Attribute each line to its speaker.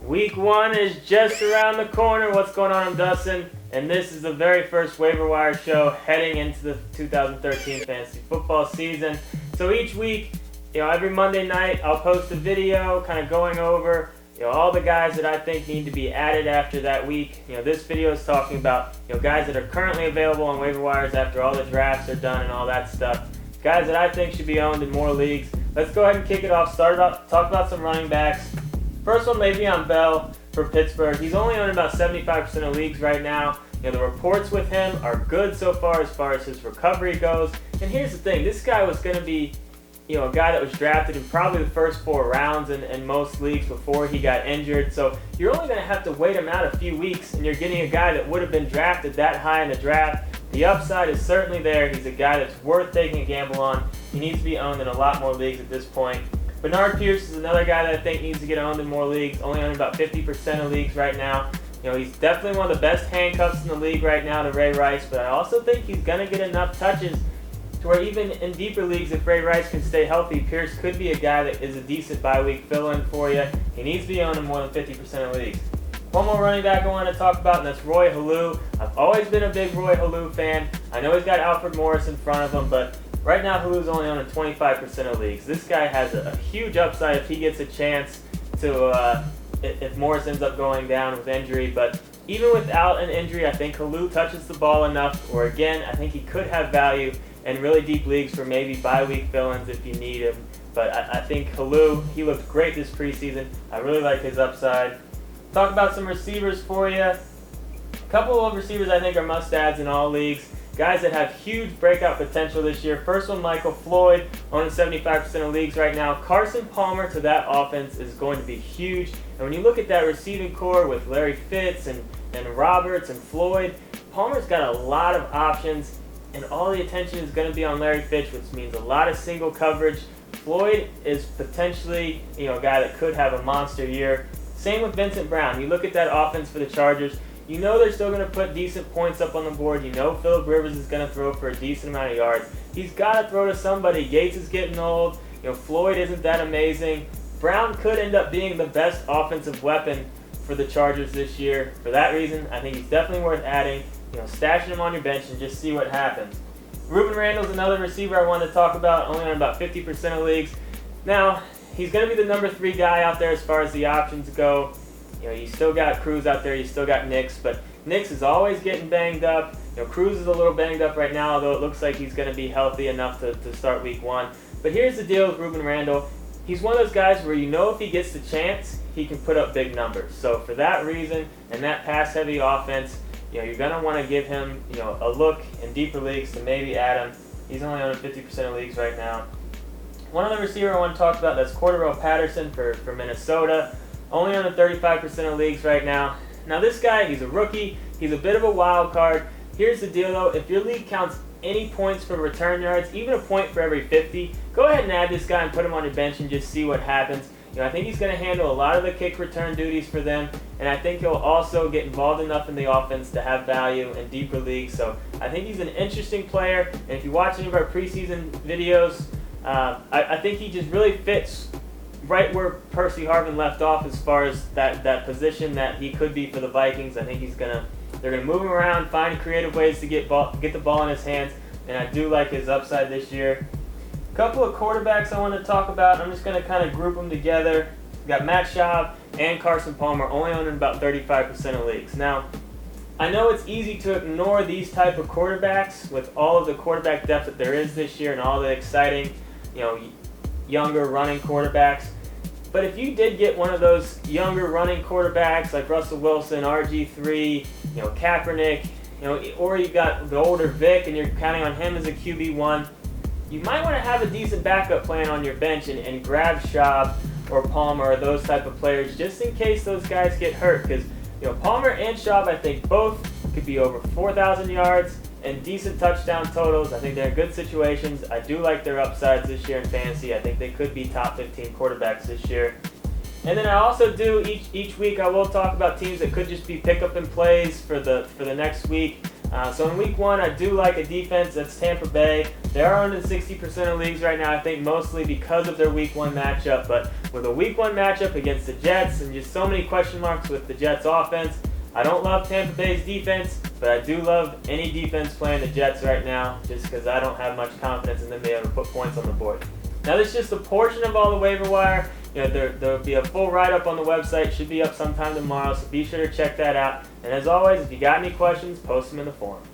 Speaker 1: Week 1 is just around the corner. What's going on? I'm Dustin, and this is the very first Waiver Wire show heading into the 2013 fantasy football season. So each week, every Monday night, I'll post a video kind of going over all the guys that I think need to be added after that week. This video is talking about guys that are currently available on waiver wires after all the drafts are done and all that stuff. Guys that I think should be owned in more leagues. Let's go ahead and kick it off. Talk about some running backs. First one, Le'Veon Bell for Pittsburgh. He's only owned about 75% of leagues right now. The reports with him are good so far as his recovery goes. And here's the thing, this guy was going to be a guy that was drafted in probably the first 4 rounds in most leagues before he got injured. So you're only going to have to wait him out a few weeks, and you're getting a guy that would have been drafted that high in the draft. The upside is certainly there. He's a guy that's worth taking a gamble on. He needs to be owned in a lot more leagues at this point. Bernard Pierce is another guy that I think needs to get owned in more leagues, only owned about 50% of leagues right now. He's definitely one of the best handcuffs in the league right now to Ray Rice, but I also think he's going to get enough touches to where even in deeper leagues, if Ray Rice can stay healthy, Pierce could be a guy that is a decent bye-week fill-in for you. He needs to be owned in more than 50% of leagues. One more running back I want to talk about, and that's Roy Halou. I've always been a big Roy Halou fan. I know he's got Alfred Morris in front of him, but right now Halou's only owned in 25% of leagues. This guy has a huge upside if he gets a chance to, if Morris ends up going down with injury. But even without an injury, I think Halou touches the ball enough, or again, I think he could have value in really deep leagues for maybe bye-week fill-ins if you need him. But I think Halou, he looked great this preseason. I really like his upside. Talk about some receivers for you. A couple of receivers I think are must-adds in all leagues. Guys that have huge breakout potential this year. First one, Michael Floyd, owning 75% of leagues right now. Carson Palmer to that offense is going to be huge. And when you look at that receiving core with Larry Fitz and Roberts and Floyd, Palmer's got a lot of options, and all the attention is going to be on Larry Fitz, which means a lot of single coverage. Floyd is potentially a guy that could have a monster year. Same with Vincent Brown. You look at that offense for the Chargers, they're still going to put decent points up on the board. Phillip Rivers is going to throw for a decent amount of yards. He's got to throw to somebody. Gates is getting old. Floyd isn't that amazing. Brown could end up being the best offensive weapon for the Chargers this year. For that reason, I think he's definitely worth adding. Stashing him on your bench and just see what happens. Ruben Randle's another receiver I wanted to talk about, only on about 50% of leagues. Now, he's going to be the number 3 guy out there as far as the options go. You still got Cruz out there, you still got Nix, but Nix is always getting banged up. Cruz is a little banged up right now, although it looks like he's going to be healthy enough to start week 1. But here's the deal with Ruben Randle. He's one of those guys where if he gets the chance, he can put up big numbers. So for that reason, and that pass-heavy offense, you're going to want to give him a look in deeper leagues to maybe add him. He's only on 50% of leagues right now. One other receiver I want to talk about, that's Cordarrelle Patterson for Minnesota. Only on 35% of leagues right now. Now this guy, he's a rookie. He's a bit of a wild card. Here's the deal though, if your league counts any points for return yards, even a point for every 50, go ahead and add this guy and put him on your bench and just see what happens. I think he's going to handle a lot of the kick return duties for them, and I think he'll also get involved enough in the offense to have value in deeper leagues. So I think he's an interesting player, and if you watch any of our preseason videos, I think he just really fits right where Percy Harvin left off as far as that position that he could be for the Vikings. I think they're gonna move him around, find creative ways to get the ball in his hands, and I do like his upside this year. A couple of quarterbacks I want to talk about. I'm just going to kind of group them together. We've got Matt Schaub and Carson Palmer, only owning about 35% of leagues. Now, I know it's easy to ignore these type of quarterbacks with all of the quarterback depth that there is this year and all the exciting, younger running quarterbacks. But if you did get one of those younger running quarterbacks like Russell Wilson, RG3, Kaepernick, or you got the older Vic and you're counting on him as a QB1, you might want to have a decent backup plan on your bench and grab Schaub or Palmer or those type of players just in case those guys get hurt. Because Palmer and Schaub, I think both could be over 4,000 yards and decent touchdown totals. I think they're in good situations. I do like their upsides this year in fantasy. I think they could be top 15 quarterbacks this year. And then I also do each week I will talk about teams that could just be pick up and plays for the next week. So in week 1 I do like a defense that's Tampa Bay. They are under 60% of leagues right now, I think mostly because of their Week 1 matchup. But with a Week 1 matchup against the Jets and just so many question marks with the Jets offense, I don't love Tampa Bay's defense, but I do love any defense playing the Jets right now just because I don't have much confidence in them being able to put points on the board. Now, this is just a portion of all the waiver wire. There'll be a full write-up on the website. Should be up sometime tomorrow, so be sure to check that out. And as always, if you got any questions, post them in the forums.